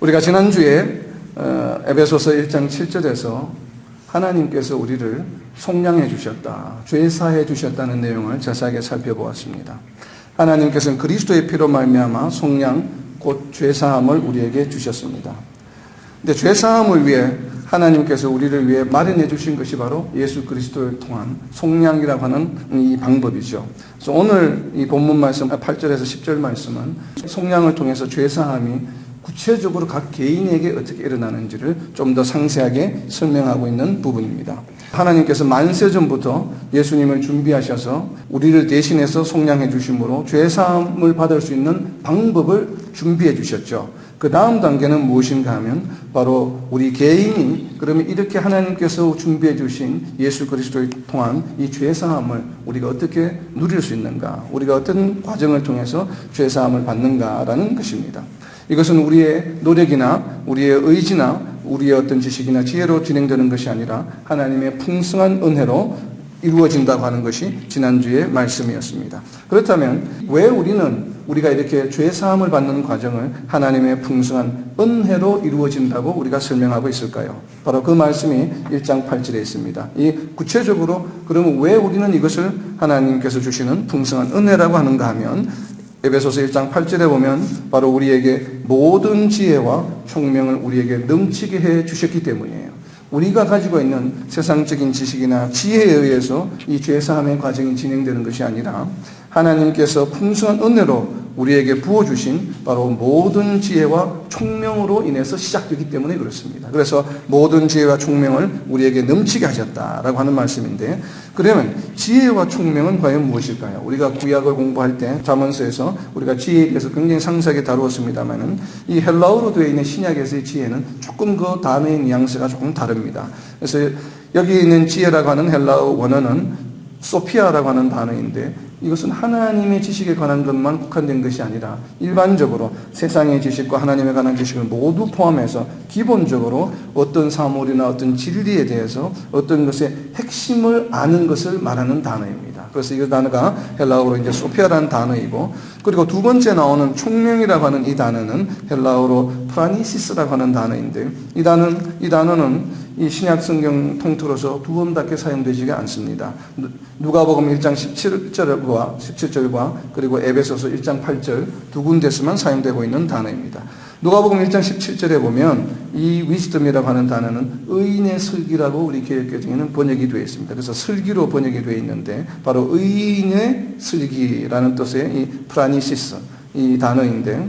우리가 지난주에 에베소서 1장 7절에서 하나님께서 우리를 속량해 주셨다, 죄사해 주셨다는 내용을 자세하게 살펴보았습니다. 하나님께서는 그리스도의 피로 말미암아 속량, 곧 죄사함을 우리에게 주셨습니다. 근데 죄사함을 위해 하나님께서 우리를 위해 마련해 주신 것이 바로 예수 그리스도를 통한 속량이라고 하는 이 방법이죠. 그래서 오늘 이 본문 말씀 8절에서 10절 말씀은 속량을 통해서 죄사함이 구체적으로 각 개인에게 어떻게 일어나는지를 좀 더 상세하게 설명하고 있는 부분입니다. 하나님께서 만세전부터 예수님을 준비하셔서 우리를 대신해서 속량해 주심으로 죄사함을 받을 수 있는 방법을 준비해 주셨죠. 그 다음 단계는 무엇인가 하면 바로 우리 개인이 그러면 이렇게 하나님께서 준비해 주신 예수 그리스도를 통한 이 죄사함을 우리가 어떻게 누릴 수 있는가, 우리가 어떤 과정을 통해서 죄사함을 받는가라는 것입니다. 이것은 우리의 노력이나 우리의 의지나 우리의 어떤 지식이나 지혜로 진행되는 것이 아니라 하나님의 풍성한 은혜로 이루어진다고 하는 것이 지난주의 말씀이었습니다. 그렇다면 왜 우리가 이렇게 죄사함을 받는 과정을 하나님의 풍성한 은혜로 이루어진다고 우리가 설명하고 있을까요? 바로 그 말씀이 1장 8절에 있습니다. 이 구체적으로 그러면 왜 우리는 이것을 하나님께서 주시는 풍성한 은혜라고 하는가 하면 에베소서 1장 8절에 보면 바로 우리에게 모든 지혜와 총명을 우리에게 넘치게 해 주셨기 때문이에요. 우리가 가지고 있는 세상적인 지식이나 지혜에 의해서 이 죄사함의 과정이 진행되는 것이 아니라 하나님께서 풍성한 은혜로 우리에게 부어주신 바로 모든 지혜와 총명으로 인해서 시작되기 때문에 그렇습니다. 그래서 모든 지혜와 총명을 우리에게 넘치게 하셨다라고 하는 말씀인데, 그러면 지혜와 총명은 과연 무엇일까요? 우리가 구약을 공부할 때 잠언서에서 우리가 지혜에 대해서 굉장히 상세하게 다루었습니다만은 이 헬라어로 되어 있는 신약에서의 지혜는 조금 그 단어의 뉘앙스가 조금 다릅니다. 그래서 여기 있는 지혜라고 하는 헬라어 원어는 소피아라고 하는 단어인데, 이것은 하나님의 지식에 관한 것만 국한된 것이 아니라 일반적으로 세상의 지식과 하나님에 관한 지식을 모두 포함해서 기본적으로 어떤 사물이나 어떤 진리에 대해서 어떤 것의 핵심을 아는 것을 말하는 단어입니다. 그래서 이 단어가 헬라어로 이제 소피아라는 단어이고, 그리고 두 번째 나오는 총명이라고 하는 이 단어는 헬라어로 프라니시스라고 하는 단어인데, 이 단어는 이 신약 성경 통틀어서 두 번밖에 사용되지가 않습니다. 누가복음 1장 17절과 그리고 에베소서 1장 8절 두 군데서만 사용되고 있는 단어입니다. 누가복음 1장 17절에 보면 이 위즈덤이라고 하는 단어는 의인의 슬기라고 우리 개역개정에는 번역이 되어 있습니다. 그래서 슬기로 번역이 되어 있는데 바로 의인의 슬기라는 뜻의 이 프라니시스 이 단어인데,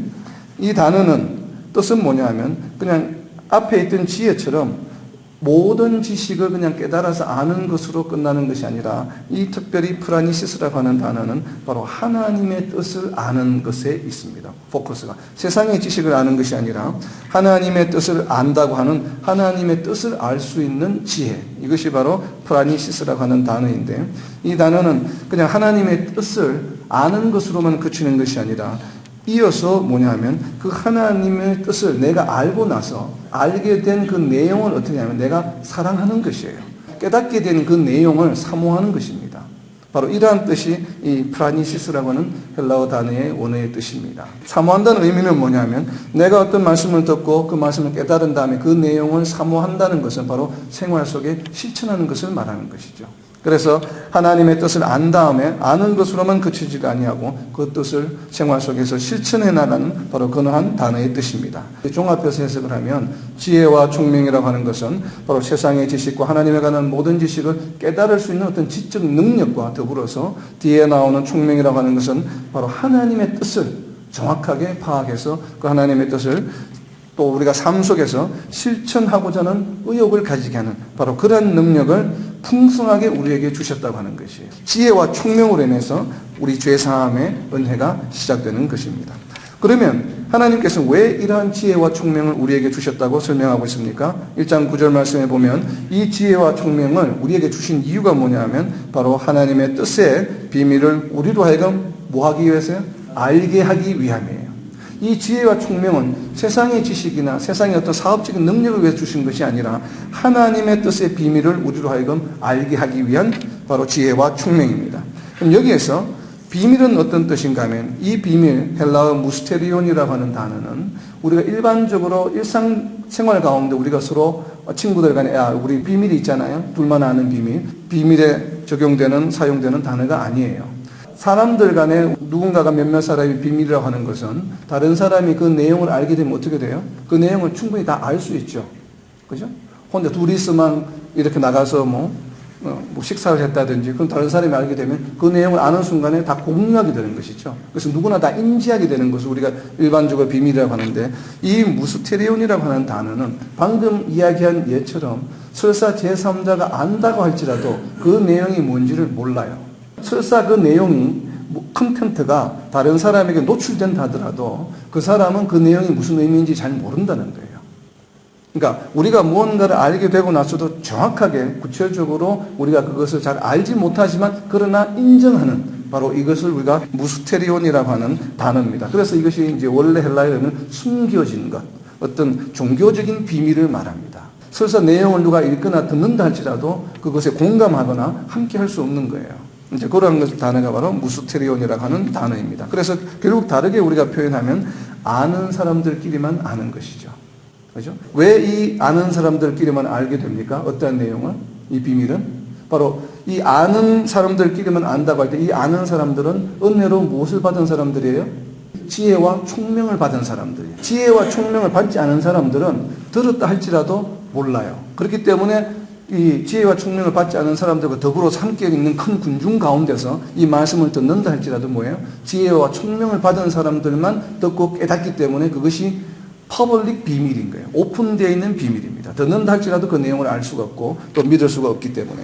이 단어는 뜻은 뭐냐 하면 그냥 앞에 있던 지혜처럼 모든 지식을 그냥 깨달아서 아는 것으로 끝나는 것이 아니라 이 특별히 프라니시스라고 하는 단어는 바로 하나님의 뜻을 아는 것에 있습니다. 포커스가 세상의 지식을 아는 것이 아니라 하나님의 뜻을 안다고 하는 하나님의 뜻을 알 수 있는 지혜, 이것이 바로 프라니시스라고 하는 단어인데, 이 단어는 그냥 하나님의 뜻을 아는 것으로만 그치는 것이 아니라 이어서 뭐냐 하면 그 하나님의 뜻을 내가 알고 나서 알게 된 그 내용을 어떻게 하면 내가 사랑하는 것이에요. 깨닫게 된 그 내용을 사모하는 것입니다. 바로 이러한 뜻이 이 프라니시스라고 하는 헬라어 단어의 원어의 뜻입니다. 사모한다는 의미는 뭐냐 하면 내가 어떤 말씀을 듣고 그 말씀을 깨달은 다음에 그 내용을 사모한다는 것은 바로 생활 속에 실천하는 것을 말하는 것이죠. 그래서 하나님의 뜻을 안 다음에 아는 것으로만 그치지가 아니하고 그 뜻을 생활 속에서 실천해 나가는 바로 그러한 단어의 뜻입니다. 종합해서 해석을 하면 지혜와 총명이라고 하는 것은 바로 세상의 지식과 하나님에 관한 모든 지식을 깨달을 수 있는 어떤 지적 능력과 더불어서 뒤에 나오는 총명이라고 하는 것은 바로 하나님의 뜻을 정확하게 파악해서 그 하나님의 뜻을 또 우리가 삶 속에서 실천하고자 하는 의욕을 가지게 하는 바로 그런 능력을 풍성하게 우리에게 주셨다고 하는 것이에요. 지혜와 총명으로 인해서 우리 죄사함의 은혜가 시작되는 것입니다. 그러면 하나님께서 왜 이러한 지혜와 총명을 우리에게 주셨다고 설명하고 있습니까? 1장 9절 말씀에 보면 이 지혜와 총명을 우리에게 주신 이유가 뭐냐 하면 바로 하나님의 뜻의 비밀을 우리로 하여금 뭐 하기 위해서요? 알게 하기 위함이에요. 이 지혜와 총명은 세상의 지식이나 세상의 어떤 사업적인 능력을 위해서 주신 것이 아니라 하나님의 뜻의 비밀을 우리로 하여금 알게 하기 위한 바로 지혜와 총명입니다. 그럼 여기에서 비밀은 어떤 뜻인가 하면 이 비밀, 헬라어 무스테리온이라고 하는 단어는 우리가 일반적으로 일상생활 가운데 우리가 서로 친구들 간에 우리 비밀이 있잖아요. 둘만 아는 비밀. 비밀에 적용되는 사용되는 단어가 아니에요. 사람들 간에 누군가가 몇몇 사람이 비밀이라고 하는 것은 다른 사람이 그 내용을 알게 되면 어떻게 돼요? 그 내용을 충분히 다 알 수 있죠. 그죠? 혼자 둘이서만 이렇게 나가서 뭐 식사를 했다든지 그럼 다른 사람이 알게 되면 그 내용을 아는 순간에 다 공유하게 되는 것이죠. 그래서 누구나 다 인지하게 되는 것을 우리가 일반적으로 비밀이라고 하는데 이 무스테리온이라고 하는 단어는 방금 이야기한 예처럼 설사 제3자가 안다고 할지라도 그 내용이 뭔지를 몰라요. 설사 그 내용이 컨텐트가 다른 사람에게 노출된다 하더라도 그 사람은 그 내용이 무슨 의미인지 잘 모른다는 거예요. 그러니까 우리가 무언가를 알게 되고 나서도 정확하게 구체적으로 우리가 그것을 잘 알지 못하지만 그러나 인정하는 바로 이것을 우리가 무스테리온이라고 하는 단어입니다. 그래서 이것이 이제 원래 헬라어에는 숨겨진 것, 어떤 종교적인 비밀을 말합니다. 설사 내용을 누가 읽거나 듣는다 할지라도 그것에 공감하거나 함께 할 수 없는 거예요. 이제 그런 단어가 바로 무스테리온이라고 하는 단어입니다. 그래서 결국 다르게 우리가 표현하면 아는 사람들끼리만 아는 것이죠. 그죠? 왜 이 아는 사람들끼리만 알게 됩니까? 어떠한 내용을? 이 비밀은? 바로 이 아는 사람들끼리만 안다고 할 때 이 아는 사람들은 은혜로 무엇을 받은 사람들이에요? 지혜와 총명을 받은 사람들이에요. 지혜와 총명을 받지 않은 사람들은 들었다 할지라도 몰라요. 그렇기 때문에 이 지혜와 총명을 받지 않은 사람들과 더불어 함께 있는 큰 군중 가운데서 이 말씀을 듣는다 할지라도 뭐예요? 지혜와 총명을 받은 사람들만 듣고 깨닫기 때문에 그것이 퍼블릭 비밀인 거예요. 오픈되어 있는 비밀입니다. 듣는다 할지라도 그 내용을 알 수가 없고 또 믿을 수가 없기 때문에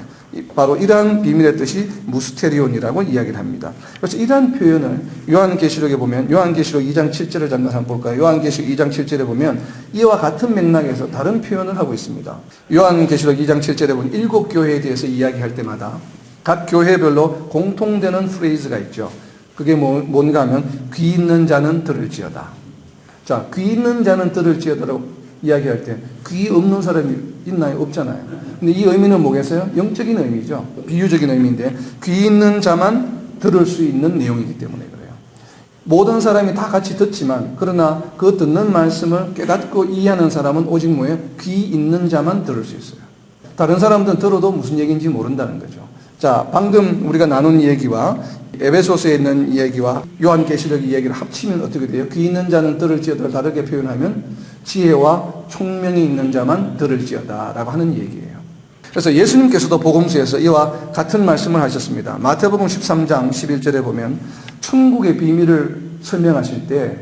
바로 이러한 비밀의 뜻이 무스테리온이라고 이야기를 합니다. 그래서 이러한 표현을 요한계시록에 보면 요한계시록 2장 7절을 잠깐 한번 볼까요? 요한계시록 2장 7절에 보면 이와 같은 맥락에서 다른 표현을 하고 있습니다. 요한계시록 2장 7절에 보면 7교회에 대해서 이야기할 때마다 각 교회별로 공통되는 프레이즈가 있죠. 그게 뭔가 하면 귀 있는 자는 들을지어다. 자, 귀 있는 자는 들을지어다라고 이야기할 때 귀 없는 사람이 있나요? 없잖아요. 근데 이 의미는 뭐겠어요? 영적인 의미죠. 비유적인 의미인데 귀 있는 자만 들을 수 있는 내용이기 때문에 그래요. 모든 사람이 다 같이 듣지만 그러나 그 듣는 말씀을 깨닫고 이해하는 사람은 오직 뭐예요? 귀 있는 자만 들을 수 있어요. 다른 사람들은 들어도 무슨 얘기인지 모른다는 거죠. 자, 방금 우리가 나눈 얘기와 에베소서에 있는 이야기와 요한계시록 이야기를 합치면 어떻게 돼요? 귀 있는 자는 들을지어다 다르게 표현하면 지혜와 총명이 있는 자만 들을지어다 라고 하는 얘기예요. 그래서 예수님께서도 복음서에서 이와 같은 말씀을 하셨습니다. 마태복음 13장 11절에 보면 천국의 비밀을 설명하실 때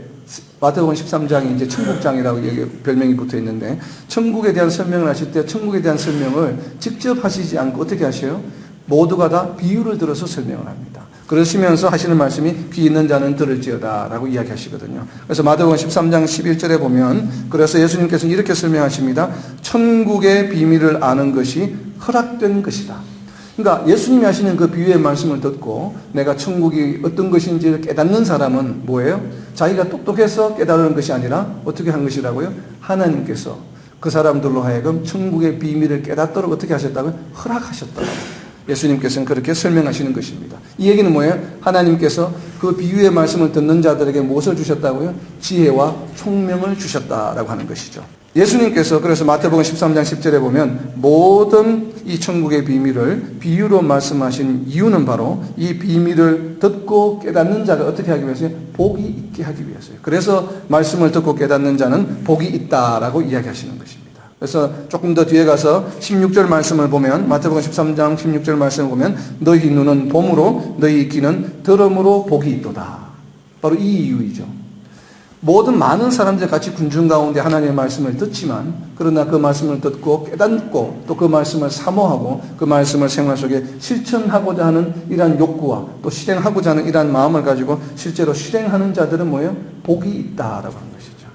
마태복음 13장이 이제 천국장이라고 별명이 붙어 있는데 천국에 대한 설명을 하실 때 천국에 대한 설명을 직접 하시지 않고 어떻게 하셔요? 모두가 다 비유를 들어서 설명을 합니다. 그러시면서 하시는 말씀이 귀 있는 자는 들을지어다 라고 이야기하시거든요. 그래서 마태복음 13장 11절에 보면 그래서 예수님께서는 이렇게 설명하십니다. 천국의 비밀을 아는 것이 허락된 것이다. 그러니까 예수님이 하시는 그 비유의 말씀을 듣고 내가 천국이 어떤 것인지를 깨닫는 사람은 뭐예요? 자기가 똑똑해서 깨달은 것이 아니라 어떻게 한 것이라고요? 하나님께서 그 사람들로 하여금 천국의 비밀을 깨닫도록 어떻게 하셨다고요? 허락하셨다고. 예수님께서는 그렇게 설명하시는 것입니다. 이 얘기는 뭐예요? 하나님께서 그 비유의 말씀을 듣는 자들에게 무엇을 주셨다고요? 지혜와 총명을 주셨다라고 하는 것이죠. 예수님께서 그래서 마태복음 13장 10절에 보면 모든 이 천국의 비밀을 비유로 말씀하신 이유는 바로 이 비밀을 듣고 깨닫는 자가 어떻게 하기 위해서요? 복이 있게 하기 위해서요. 그래서 말씀을 듣고 깨닫는 자는 복이 있다라고 이야기하시는 것입니다. 그래서 조금 더 뒤에 가서 16절 말씀을 보면 마태복음 13장 16절 말씀을 보면 너희 눈은 봄으로 너희 귀는 들음으로 복이 있도다. 바로 이 이유이죠. 모든 많은 사람들 같이 군중 가운데 하나님의 말씀을 듣지만 그러나 그 말씀을 듣고 깨닫고 또 그 말씀을 사모하고 그 말씀을 생활 속에 실천하고자 하는 이러한 욕구와 또 실행하고자 하는 이러한 마음을 가지고 실제로 실행하는 자들은 뭐예요? 복이 있다라고 하는 것이죠.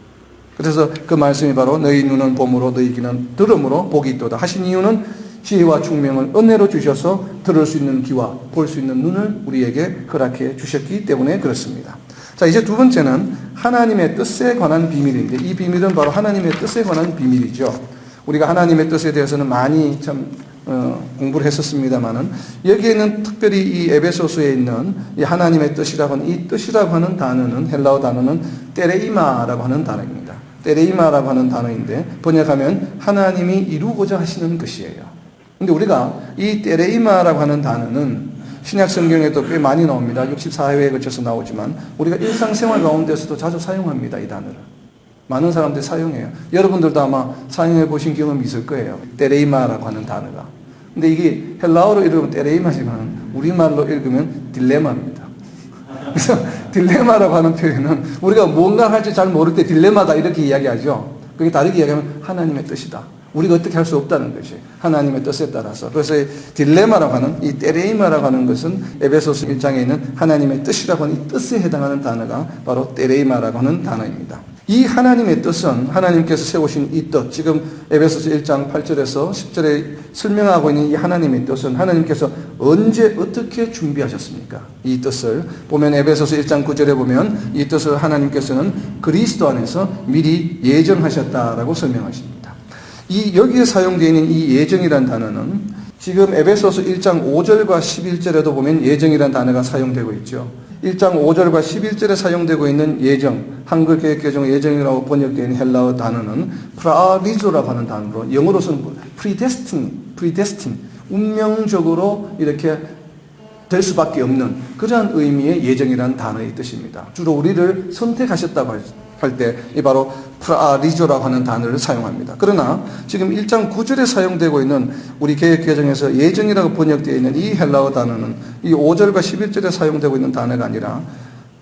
그래서 그 말씀이 바로 너희 눈은 봄으로 너희 귀는 들음으로 복이 있도다 하신 이유는 지혜와 총명을 은혜로 주셔서 들을 수 있는 귀와 볼 수 있는 눈을 우리에게 허락해 주셨기 때문에 그렇습니다. 자, 이제 두 번째는 하나님의 뜻에 관한 비밀인데 이 비밀은 바로 하나님의 뜻에 관한 비밀이죠. 우리가 하나님의 뜻에 대해서는 많이 참 공부를 했었습니다만은 여기에는 특별히 이 에베소서에 있는 이 하나님의 뜻이라고 하는 이 뜻이라고 하는 단어는 헬라어 단어는 테레이마라고 하는 단어입니다. 테레이마라고 하는 단어인데 번역하면 하나님이 이루고자 하시는 것이에요. 근데 우리가 이 테레이마라고 하는 단어는 신약 성경에도 꽤 많이 나옵니다. 64회에 걸쳐서 나오지만 우리가 일상생활 가운데서도 자주 사용합니다. 이 단어를. 많은 사람들이 사용해요. 여러분들도 아마 사용해 보신 경험이 있을 거예요. 테레이마라고 하는 단어가. 근데 이게 헬라어로 읽으면 테레이마지만 우리말로 읽으면 딜레마입니다. 그래서 딜레마라고 하는 표현은 우리가 뭔가 할지 잘 모를 때 딜레마다 이렇게 이야기하죠. 그게 다르게 이야기하면 하나님의 뜻이다. 우리가 어떻게 할 수 없다는 것이 하나님의 뜻에 따라서. 그래서 딜레마라고 하는 이 테레이마라고 하는 것은 에베소서 1장에 있는 하나님의 뜻이라고 하는 이 뜻에 해당하는 단어가 바로 테레이마라고 하는 단어입니다. 이 하나님의 뜻은 하나님께서 세우신 이 뜻, 지금 에베소서 1장 8절에서 10절에 설명하고 있는 이 하나님의 뜻은 하나님께서 언제 어떻게 준비하셨습니까? 이 뜻을 보면 에베소서 1장 9절에 보면 이 뜻을 하나님께서는 그리스도 안에서 미리 예정하셨다라고 설명하십니다. 이 여기에 사용되어 있는 이 예정이라는 단어는 지금 에베소서 1장 5절과 11절에도 보면 예정이라는 단어가 사용되고 있죠. 1장 5절과 11절에 사용되고 있는 예정, 한글 개역개정 예정이라고 번역되어 있는 헬라어 단어는 프라리조라고 하는 단어로 영어로서는 predestined, 운명적으로 이렇게 될 수밖에 없는 그러한 의미의 예정이라는 단어의 뜻입니다. 주로 우리를 선택하셨다고 할 때 이 바로 프라리조라고 하는 단어를 사용합니다. 그러나 지금 1장 9절에 사용되고 있는 우리 개역개정에서 예정이라고 번역되어 있는 이 헬라어 단어는 이 5절과 11절에 사용되고 있는 단어가 아니라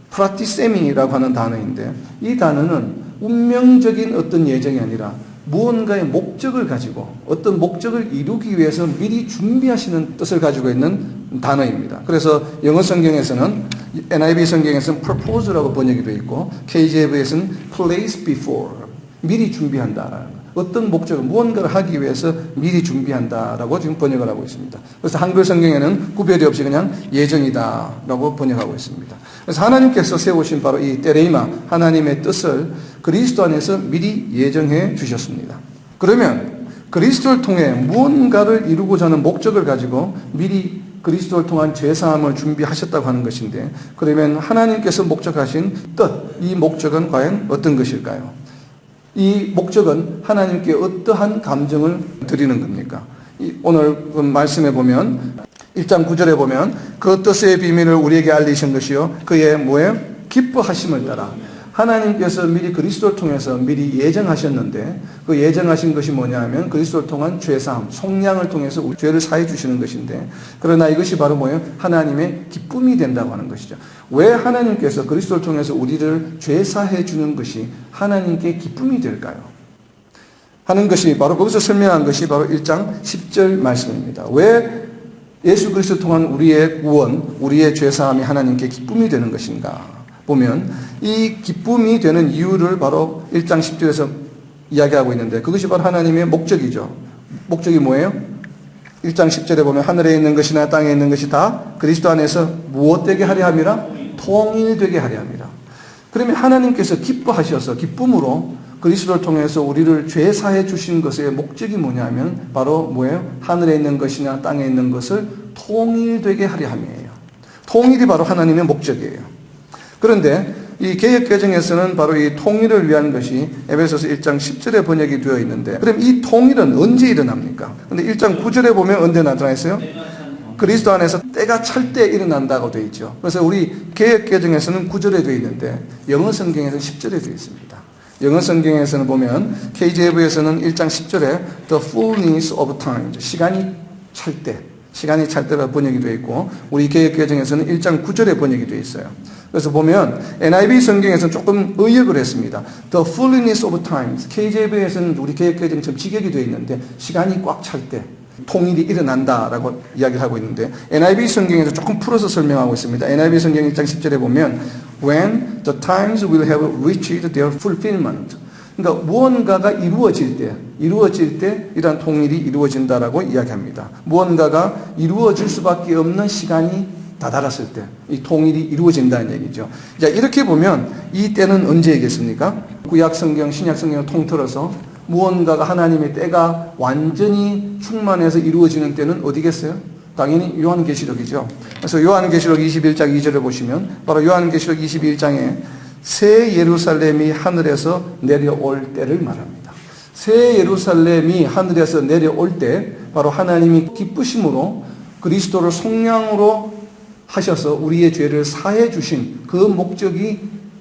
프라티세미라고 하는 단어인데 이 단어는 운명적인 어떤 예정이 아니라 무언가의 목적을 가지고 어떤 목적을 이루기 위해서 미리 준비하시는 뜻을 가지고 있는 단어입니다. 그래서 영어 성경에서는 NIV 성경에서는 purpose라고 번역이 되어 있고 KJV에서는 place before, 미리 준비한다라는 것. 어떤 목적을 무언가를 하기 위해서 미리 준비한다라고 지금 번역을 하고 있습니다. 그래서 한글 성경에는 구별이 없이 그냥 예정이다라고 번역하고 있습니다. 그래서 하나님께서 세우신 바로 이 테레이마, 하나님의 뜻을 그리스도 안에서 미리 예정해 주셨습니다. 그러면 그리스도를 통해 무언가를 이루고자 하는 목적을 가지고 미리 그리스도를 통한 죄사함을 준비하셨다고 하는 것인데 그러면 하나님께서 목적하신 뜻, 이 목적은 과연 어떤 것일까요? 이 목적은 하나님께 어떠한 감정을 드리는 겁니까? 오늘 말씀에 보면 1장 9절에 보면 그 뜻의 비밀을 우리에게 알리신 것이요 그의 뭐예요? 기뻐하심을 따라 하나님께서 미리 그리스도를 통해서 미리 예정하셨는데 그 예정하신 것이 뭐냐 하면 그리스도를 통한 죄사함, 속량을 통해서 우리 죄를 사해 주시는 것인데 그러나 이것이 바로 뭐예요? 하나님의 기쁨이 된다고 하는 것이죠. 왜 하나님께서 그리스도를 통해서 우리를 죄사해 주는 것이 하나님께 기쁨이 될까요? 하는 것이 바로 거기서 설명한 것이 바로 1장 10절 말씀입니다. 왜 예수 그리스도를 통한 우리의 구원, 우리의 죄사함이 하나님께 기쁨이 되는 것인가? 보면 이 기쁨이 되는 이유를 바로 1장 10절에서 이야기하고 있는데 그것이 바로 하나님의 목적이죠. 목적이 뭐예요? 1장 10절에 보면 하늘에 있는 것이나 땅에 있는 것이 다 그리스도 안에서 무엇되게 하려 함이라? 통일되게 하려 함이라. 그러면 하나님께서 기뻐하셔서 기쁨으로 그리스도를 통해서 우리를 죄사해 주신 것의 목적이 뭐냐면 바로 뭐예요? 하늘에 있는 것이나 땅에 있는 것을 통일되게 하려 함이에요. 통일이 바로 하나님의 목적이에요. 그런데 이 개역개정에서는 바로 이 통일을 위한 것이 에베소서 1장 10절에 번역이 되어 있는데 그럼 이 통일은 언제 일어납니까? 근데 1장 9절에 보면 언제 나타나 있어요? 그리스도 안에서 때가 찰 때 일어난다고 되어 있죠. 그래서 우리 개역개정에서는 9절에 되어 있는데 영어 성경에서는 10절에 되어 있습니다. 영어 성경에서는 보면 KJV에서는 1장 10절에 The fullness of time, 시간이 찰 때가 번역이 되어 있고 우리 개역개정에서는 1장 9절에 번역이 되어 있어요. 그래서 보면 NIV 성경에서는 조금 의역을 했습니다. The fullness of times. KJV에서는 우리 개역개정처럼 직역이 되어 있는데 시간이 꽉 찰 때 통일이 일어난다라고 이야기를 하고 있는데 NIV 성경에서 조금 풀어서 설명하고 있습니다. NIV 성경 1장 10절에 보면 When the times will have reached their fulfillment. 그러니까 무언가가 이루어질 때 이러한 통일이 이루어진다라고 이야기합니다. 무언가가 이루어질 수밖에 없는 시간이 다다랐을 때 이 통일이 이루어진다는 얘기죠. 자, 이렇게 보면 이 때는 언제이겠습니까? 구약 성경, 신약 성경을 통틀어서 무언가가 하나님의 때가 완전히 충만해서 이루어지는 때는 어디겠어요? 당연히 요한계시록이죠. 그래서 요한계시록 21장 2절을 보시면 바로 요한계시록 21장에 새 예루살렘이 하늘에서 내려올 때를 말합니다. 새 예루살렘이 하늘에서 내려올 때 바로 하나님이 기쁘심으로 그리스도를 속량으로 하셔서 우리의 죄를 사해 주신 그 목적이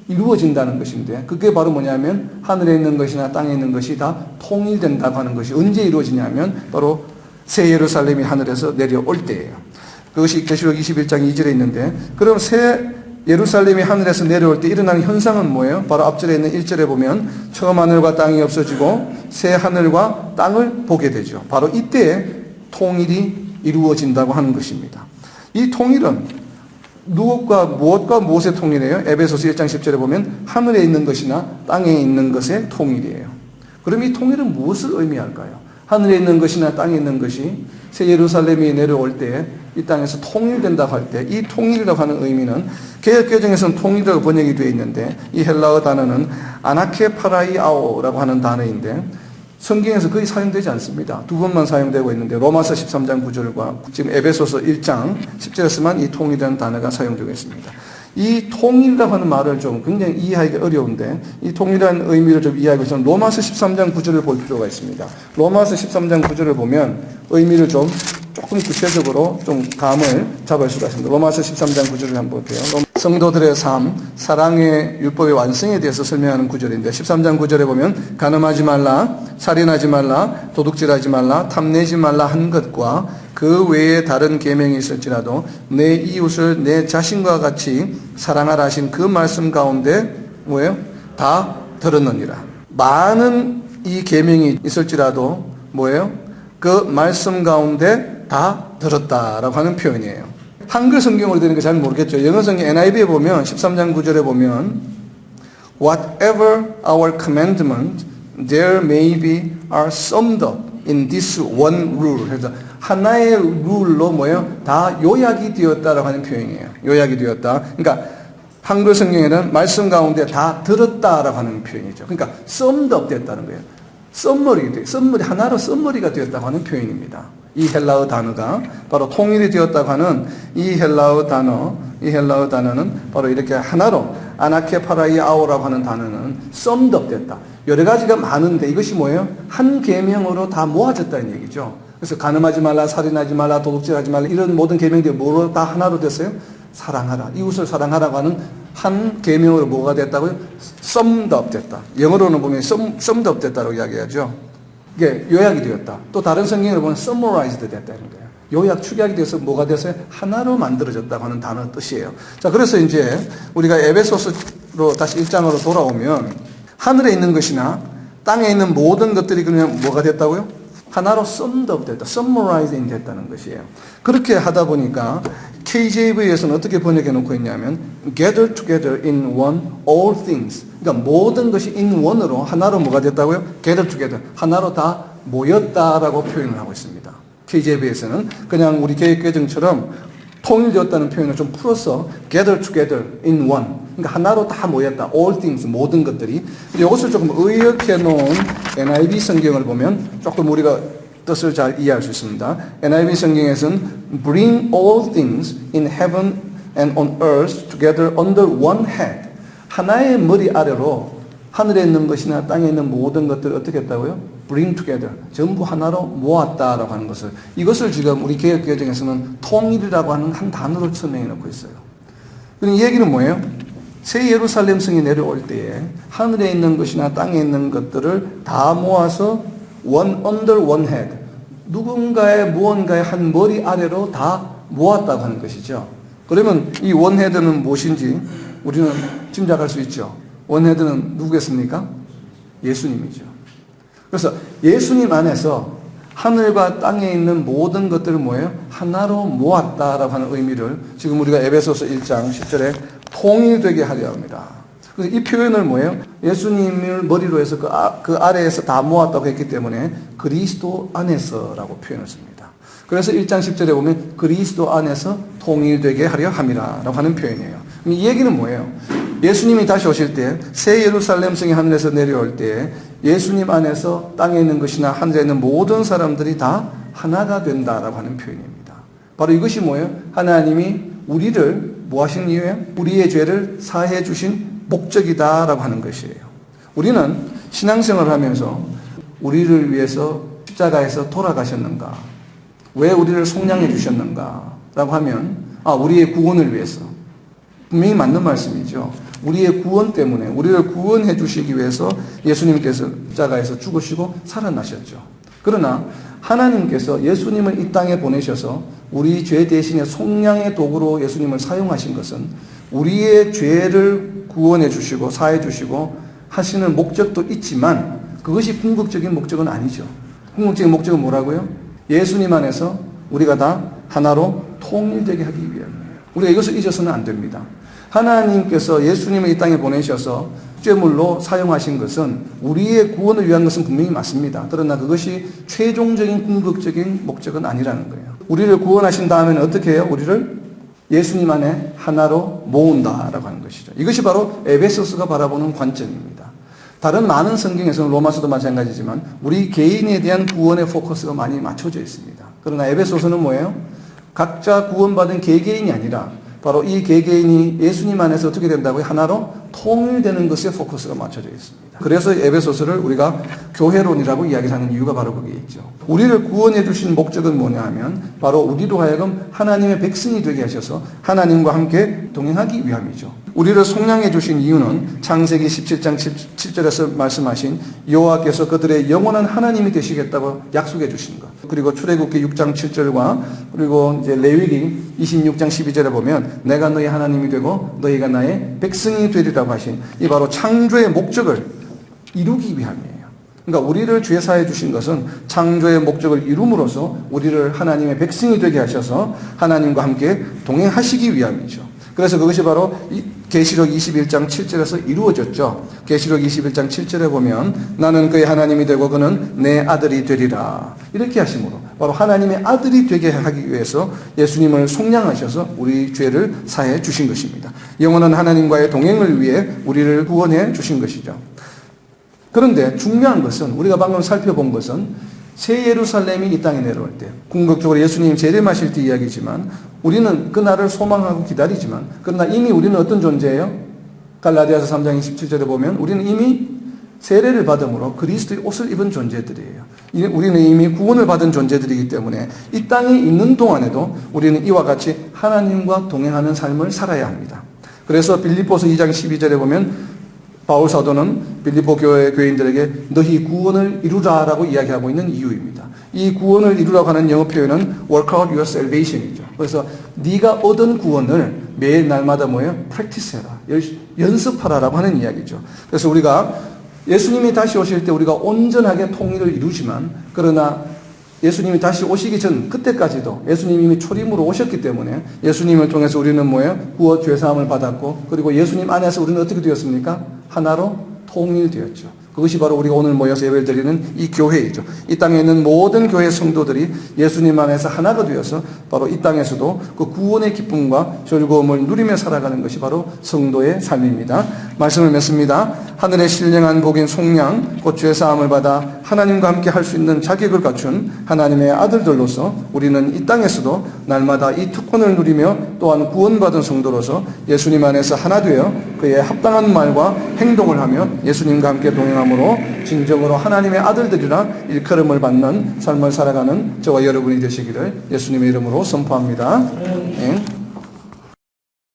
이루어진다는 것인데, 그게 바로 뭐냐면 하늘에 있는 것이나 땅에 있는 것이 다 통일된다고 하는 것이 언제 이루어지냐면 바로 새 예루살렘이 하늘에서 내려올 때예요. 그것이 계시록 21장 2절에 있는데, 그럼 새 예루살렘이 하늘에서 내려올 때 일어나는 현상은 뭐예요? 바로 앞절에 있는 1절에 보면 처음 하늘과 땅이 없어지고 새 하늘과 땅을 보게 되죠. 바로 이때에 통일이 이루어진다고 하는 것입니다. 이 통일은 무엇과 무엇의 통일이에요? 에베소서 1장 10절에 보면 하늘에 있는 것이나 땅에 있는 것의 통일이에요. 그럼 이 통일은 무엇을 의미할까요? 하늘에 있는 것이나 땅에 있는 것이 새 예루살렘이 내려올 때 이 땅에서 통일된다고 할 때 이 통일이라고 하는 의미는 개역개정에서는 통일이라고 번역이 되어 있는데 이 헬라어 단어는 아나케파라이아오라고 하는 단어인데 성경에서 거의 사용되지 않습니다. 두 번만 사용되고 있는데 로마서 13장 9절과 지금 에베소서 1장 10절에서만 이 통일이라는 단어가 사용되고 있습니다. 이 통일이라고 하는 말을 좀 굉장히 이해하기 어려운데 이 통일이라는 의미를 좀 이해하기 위해서는 로마서 13장 9절을 볼 필요가 있습니다. 로마서 13장 9절을 보면 의미를 좀 조금 구체적으로 좀 감을 잡을 수가 있습니다. 로마서 13장 9절을 한번 볼게요. 성도들의 삶, 사랑의 율법의 완성에 대해서 설명하는 구절인데 13장 9절에 보면 간음하지 말라, 살인하지 말라, 도둑질하지 말라, 탐내지 말라 한 것과 그 외에 다른 계명이 있을지라도 내 이웃을 내 자신과 같이 사랑하라 하신 그 말씀 가운데 뭐예요? 다 들었느니라. 많은 이 계명이 있을지라도 뭐예요? 그 말씀 가운데 다 들었다라고 하는 표현이에요. 한글 성경으로 되는 게 잘 모르겠죠. 영어 성경 NIV에 보면 13장 9절에 보면 Whatever our commandment there may be are summed up in this one rule. 그래서 하나의 룰로 뭐예요? 다 요약이 되었다라고 하는 표현이에요. 요약이 되었다. 그러니까 한글 성경에는 말씀 가운데 다 들었다라고 하는 표현이죠. 그러니까 summed up 됐다는 거예요. 썸머리 하나로 썸머리가 되었다고 하는 표현입니다. 이 헬라어 단어가 바로 통일이 되었다고 하는 이 헬라어 단어는 바로 이렇게 하나로 아나케파라이아오라고 하는 단어는 summed up 됐다. 여러 가지가 많은데 이것이 뭐예요? 한 계명으로 다 모아졌다는 얘기죠. 그래서 간음하지 말라, 살인하지 말라, 도둑질하지 말라 이런 모든 계명들이 뭐로 다 하나로 됐어요? 사랑하라. 이웃을 사랑하라고 하는 한 계명으로 뭐가 됐다고요? summed up 됐다. 영어로는 보면 summed up 됐다고 이야기하죠. 이게 요약이 되었다. 또 다른 성경으로 보면 summarized 됐다는 거예요. 요약, 축약이 돼서 뭐가 돼서 하나로 만들어졌다고 하는 단어 뜻이에요. 자, 그래서 이제 우리가 에베소서로 다시 1장으로 돌아오면 하늘에 있는 것이나 땅에 있는 모든 것들이 그냥 뭐가 됐다고요? 하나로 summed up 됐다. summarized 됐다는 것이에요. 그렇게 하다 보니까 KJV에서는 어떻게 번역해 놓고 있냐면 gather together in one all things. 그러니까 모든 것이 in one으로 하나로 뭐가 됐다고요? gather together. 하나로 다 모였다라고 표현을 하고 있습니다. KJV에서는 그냥 우리 개역개정처럼 통일되었다는 표현을 좀 풀어서 gather together in one. 그러니까 하나로 다 모였다. all things, 모든 것들이. 이것을 조금 의역해 놓은 NIV 성경을 보면 조금 우리가 뜻을 잘 이해할 수 있습니다. NIV 성경에서는 bring all things in heaven and on earth together under one head. 하나의 머리 아래로 하늘에 있는 것이나 땅에 있는 모든 것들을 어떻게 했다고요? bring together. 전부 하나로 모았다라고 하는 것을. 이것을 지금 우리 개역개정에서는 통일이라고 하는 한 단어로 설명해 놓고 있어요. 그럼 이 얘기는 뭐예요? 새 예루살렘 성이 내려올 때에 하늘에 있는 것이나 땅에 있는 것들을 다 모아서 under one head. 누군가의 무언가의 한 머리 아래로 다 모았다고 하는 것이죠. 그러면 이 one head는 무엇인지 우리는 짐작할 수 있죠. one head는 누구겠습니까? 예수님이죠. 그래서 예수님 안에서 하늘과 땅에 있는 모든 것들을 뭐예요? 하나로 모았다라고 하는 의미를 지금 우리가 에베소서 1장 10절에 통일되게 하려 합니다. 그래서 이 표현을 뭐예요? 예수님을 머리로 해서 그 아래에서 다 모았다고 했기 때문에 그리스도 안에서라고 표현을 씁니다. 그래서 1장 10절에 보면 그리스도 안에서 통일되게 하려 함이라고 하는 표현이에요. 이 얘기는 뭐예요? 예수님이 다시 오실 때 새 예루살렘 성이 하늘에서 내려올 때 예수님 안에서 땅에 있는 것이나 하늘에 있는 모든 사람들이 다 하나가 된다라고 하는 표현입니다. 바로 이것이 뭐예요? 하나님이 우리를 뭐 하신 이유예요? 우리의 죄를 사해 주신 목적이다라고 하는 것이에요. 우리는 신앙생활을 하면서 우리를 위해서 십자가에서 돌아가셨는가? 왜 우리를 속량해 주셨는가? 라고 하면 우리의 구원을 위해서. 분명히 맞는 말씀이죠. 우리의 구원 때문에 우리를 구원해 주시기 위해서 예수님께서 십자가에서 죽으시고 살아나셨죠. 그러나 하나님께서 예수님을 이 땅에 보내셔서 우리 죄 대신에 속량의 도구로 예수님을 사용하신 것은 우리의 죄를 구원해 주시고 사해 주시고 하시는 목적도 있지만 그것이 궁극적인 목적은 아니죠. 궁극적인 목적은 뭐라고요? 예수님 안에서 우리가 다 하나로 통일되게 하기 위함이에요. 우리가 이것을 잊어서는 안 됩니다. 하나님께서 예수님을 이 땅에 보내셔서 죄물로 사용하신 것은 우리의 구원을 위한 것은 분명히 맞습니다. 그러나 그것이 최종적인 궁극적인 목적은 아니라는 거예요. 우리를 구원하신 다음에는 어떻게 해요? 우리를 예수님 안에 하나로 모은다라고 하는 것이죠. 이것이 바로 에베소서가 바라보는 관점입니다. 다른 많은 성경에서는 로마서도 마찬가지지만 우리 개인에 대한 구원의 포커스가 많이 맞춰져 있습니다. 그러나 에베소서는 뭐예요? 각자 구원받은 개개인이 아니라 바로 이 개개인이 예수님 안에서 어떻게 된다고요? 하나로 통일되는 것에 포커스가 맞춰져 있습니다. 그래서 에베소서를 우리가 교회론이라고 이야기하는 이유가 바로 거기에 있죠. 우리를 구원해 주신 목적은 뭐냐 하면 바로 우리로 하여금 하나님의 백성이 되게 하셔서 하나님과 함께 동행하기 위함이죠. 우리를 속량해 주신 이유는 창세기 17장 7절에서 말씀하신 여호와께서 그들의 영원한 하나님이 되시겠다고 약속해 주신 것. 그리고 출애굽기 6장 7절과 그리고 이제 레위기 26장 12절에 보면 내가 너희 하나님이 되고 너희가 나의 백성이 되리라고 하신 이 바로 창조의 목적을 이루기 위함이에요. 그러니까 우리를 죄 사해 주신 것은 창조의 목적을 이룸으로써 우리를 하나님의 백성이 되게 하셔서 하나님과 함께 동행하시기 위함이죠. 그래서 그것이 바로 계시록 21장 7절에서 이루어졌죠. 계시록 21장 7절에 보면 나는 그의 하나님이 되고 그는 내 아들이 되리라. 이렇게 하심으로 바로 하나님의 아들이 되게 하기 위해서 예수님을 속량하셔서 우리 죄를 사해 주신 것입니다. 영원한 하나님과의 동행을 위해 우리를 구원해 주신 것이죠. 그런데 중요한 것은 우리가 방금 살펴본 것은 새 예루살렘이 이 땅에 내려올 때 궁극적으로 예수님이 재림하실 때 이야기지만 우리는 그날을 소망하고 기다리지만 그러나 이미 우리는 어떤 존재예요? 갈라디아서 3장 27절에 보면 우리는 이미 세례를 받음으로 그리스도의 옷을 입은 존재들이에요. 우리는 이미 구원을 받은 존재들이기 때문에 이 땅에 있는 동안에도 우리는 이와 같이 하나님과 동행하는 삶을 살아야 합니다. 그래서 빌립보서 2장 12절에 보면 바울 사도는 빌립보 교회 교인들에게 너희 구원을 이루라라고 이야기하고 있는 이유입니다. 이 구원을 이루라고 하는 영어 표현은 work out your salvation이죠. 그래서 네가 얻은 구원을 매일 날마다 뭐예요? practice해라. 연습하라라고 하는 이야기죠. 그래서 우리가 예수님이 다시 오실 때 우리가 온전하게 통일을 이루지만 그러나 예수님이 다시 오시기 전 그때까지도 예수님이 이미 초림으로 오셨기 때문에 예수님을 통해서 우리는 뭐예요? 구원 죄사함을 받았고 그리고 예수님 안에서 우리는 어떻게 되었습니까? 하나로 통일되었죠. 그것이 바로 우리가 오늘 모여서 예배를 드리는 이 교회이죠. 이 땅에 있는 모든 교회 성도들이 예수님 안에서 하나가 되어서 바로 이 땅에서도 그 구원의 기쁨과 즐거움을 누리며 살아가는 것이 바로 성도의 삶입니다. 말씀을 맺습니다. 하늘의 신령한 복인 속량 곧 죄사함을 받아 하나님과 함께 할 수 있는 자격을 갖춘 하나님의 아들들로서 우리는 이 땅에서도 날마다 이 특권을 누리며 또한 구원받은 성도로서 예수님 안에서 하나 되어 그의 합당한 말과 행동을 하며 예수님과 함께 동행함으로 진정으로 하나님의 아들들이라 일컬음을 받는 삶을 살아가는 저와 여러분이 되시기를 예수님의 이름으로 선포합니다. 네.